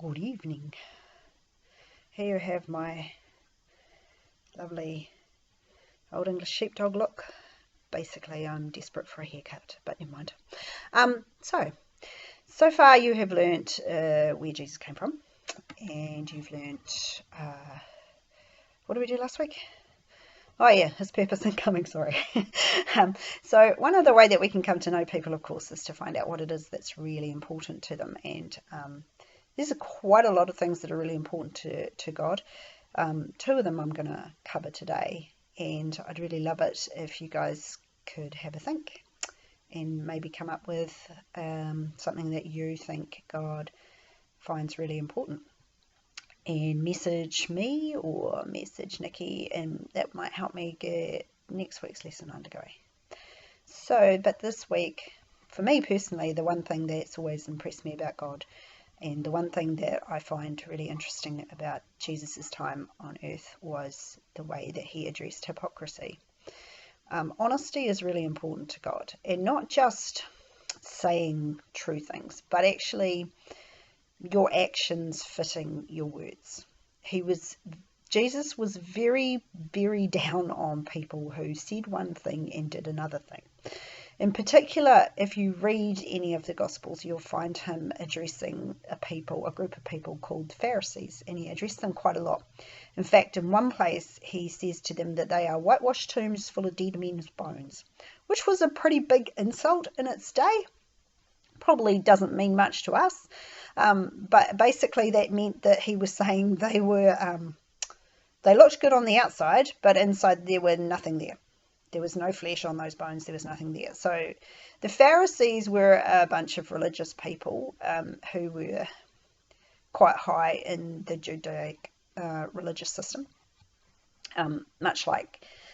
Good evening. Here you have my lovely old English sheepdog look. Basically, I'm desperate for a haircut, but never mind. So far you have learnt where Jesus came from, and you've learnt, what did we do last week? Oh yeah, his purpose in coming, sorry. So one other way that we can come to know people, of course, is to find out what it is that's really important to them. And there's quite a lot of things that are really important to God. Two of them I'm going to cover today, and I'd really love it if you guys could have a think and maybe come up with something that you think God finds really important, and message me or message Nikki, and that might help me get next week's lesson underway. So, but this week, for me personally, the one thing that's always impressed me about God, and the one thing that I find really interesting about Jesus' time on earth, was the way that he addressed hypocrisy. Honesty is really important to God, and not just saying true things, but actually your actions fitting your words. Jesus was very, very down on people who said one thing and did another thing. In particular, if you read any of the Gospels, you'll find him addressing a group of people called Pharisees, and he addressed them quite a lot. In fact, in one place, he says to them that they are whitewashed tombs full of dead men's bones, which was a pretty big insult in its day. Probably doesn't mean much to us, but basically that meant that he was saying they looked good on the outside, but inside there were nothing there. There was no flesh on those bones. There was nothing there. So the Pharisees were a bunch of religious people who were quite high in the Judaic religious system.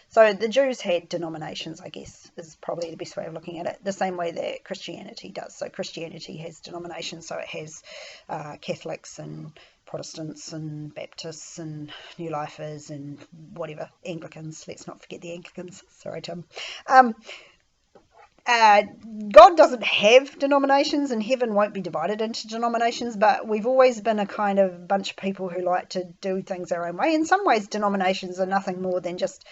So the Jews had denominations, I guess, is probably the best way of looking at it, the same way that Christianity does. So Christianity has denominations, so it has Catholics and Protestants and Baptists and New Lifers and whatever, Anglicans. Let's not forget the Anglicans. Sorry, Tim. God doesn't have denominations, and heaven won't be divided into denominations, but we've always been a kind of bunch of people who like to do things our own way. In some ways, denominations are nothing more than just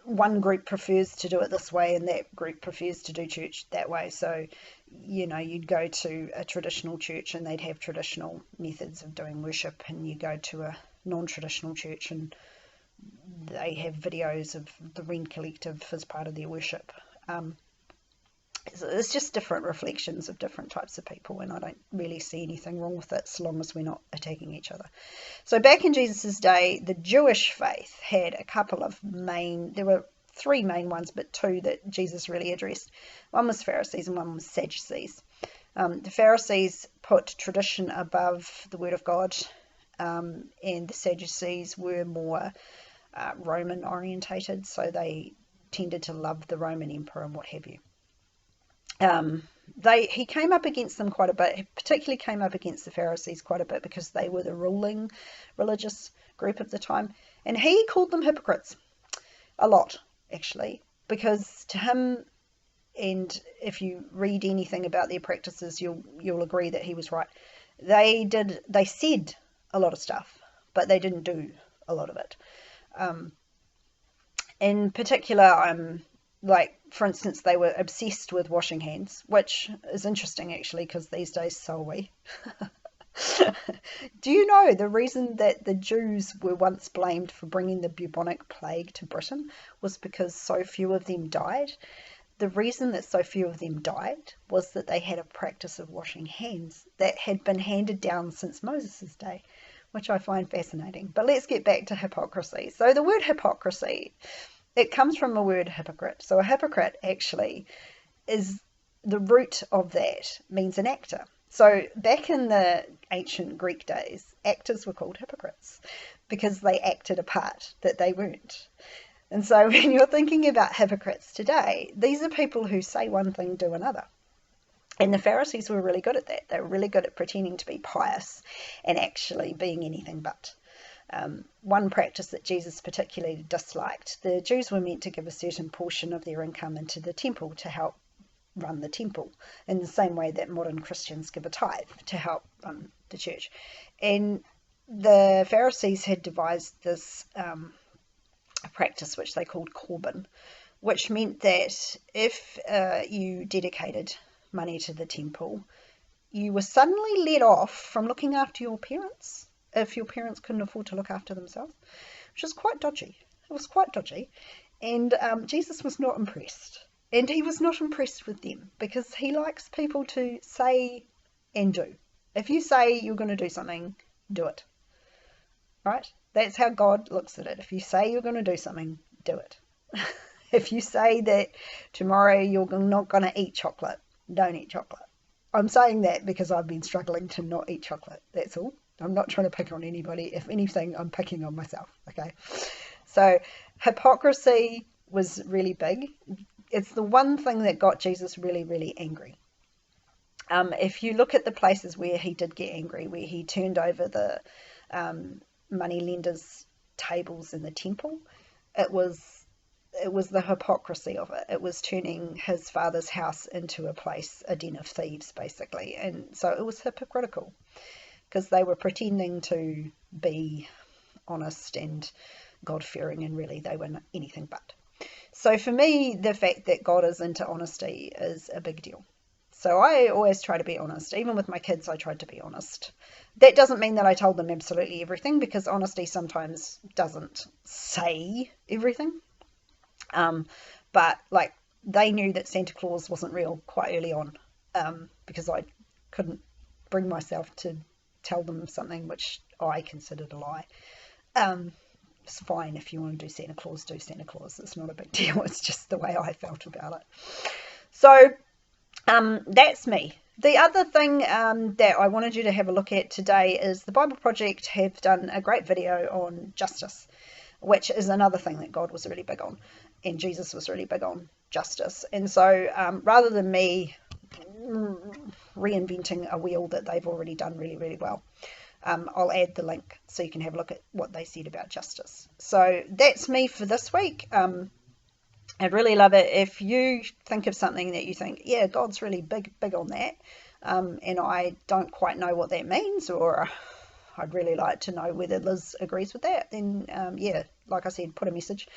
one group prefers to do it this way and that group prefers to do church that way. So, you'd go to a traditional church and they'd have traditional methods of doing worship, and you go to a non-traditional church and they have videos of the Wren Collective as part of their worship. It's just different reflections of different types of people, and I don't really see anything wrong with it so long as we're not attacking each other. So back in Jesus' day, the Jewish faith had there were three main ones, but two that Jesus really addressed. One was Pharisees and one was Sadducees. The Pharisees put tradition above the Word of God, and the Sadducees were more Roman orientated, so they tended to love the Roman emperor and what have you. He came up against them quite a bit. He particularly came up against the Pharisees quite a bit because they were the ruling religious group of the time, and he called them hypocrites a lot, actually, because to him, and if you read anything about their practices, you'll agree that he was right. They said a lot of stuff, but they didn't do a lot of it. In particular, for instance, they were obsessed with washing hands, which is interesting, actually, because these days so are we. Do you know the reason that the Jews were once blamed for bringing the bubonic plague to Britain was because so few of them died? The reason that so few of them died was that they had a practice of washing hands that had been handed down since Moses' day, which I find fascinating. But let's get back to hypocrisy. So the word hypocrisy, it comes from the word hypocrite. So a hypocrite actually is, the root of that means an actor. So back in the ancient Greek days, actors were called hypocrites because they acted a part that they weren't. And so when you're thinking about hypocrites today, these are people who say one thing, do another. And the Pharisees were really good at that. They were really good at pretending to be pious and actually being anything but. One practice that Jesus particularly disliked, the Jews were meant to give a certain portion of their income into the temple to help run the temple, in the same way that modern Christians give a tithe to help run the church. And the Pharisees had devised this practice which they called Corban, which meant that if you dedicated money to the temple, you were suddenly let off from looking after your parents if your parents couldn't afford to look after themselves, which is quite dodgy. It was quite dodgy. And Jesus was not impressed. And he was not impressed with them because he likes people to say and do. If you say you're going to do something, do it. Right? That's how God looks at it. If you say you're going to do something, do it. If you say that tomorrow you're not going to eat chocolate, don't eat chocolate. I'm saying that because I've been struggling to not eat chocolate. That's all. I'm not trying to pick on anybody. If anything, I'm picking on myself. Okay. So hypocrisy was really big. It's the one thing that got Jesus really, really angry. If you look at the places where he did get angry, where he turned over the money lenders' tables in the temple, it was the hypocrisy of it. It was turning his father's house into a den of thieves, basically. And so it was hypocritical because they were pretending to be honest and God-fearing, and really they were anything but. So for me, the fact that God is into honesty is a big deal. So I always try to be honest. Even with my kids, I tried to be honest. That doesn't mean that I told them absolutely everything, because honesty sometimes doesn't say everything. But like, they knew that Santa Claus wasn't real quite early on, because I couldn't bring myself to tell them something which I considered a lie. It's fine if you want to do Santa Claus, do Santa Claus. It's not a big deal. It's just the way I felt about it. So that's me. The other thing that I wanted you to have a look at today is the Bible Project have done a great video on justice, which is another thing that God was really big on, and Jesus was really big on justice. And so rather than me reinventing a wheel that they've already done really, really well, I'll add the link so you can have a look at what they said about justice. So that's me for this week. I'd really love it if you think of something that you think, yeah, God's really big on that, and I don't quite know what that means, or I'd really like to know whether Liz agrees with that. Then, yeah, like I said, put a message.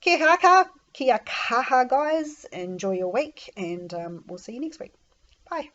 Kia kaha, guys. Enjoy your week, and we'll see you next week. Bye.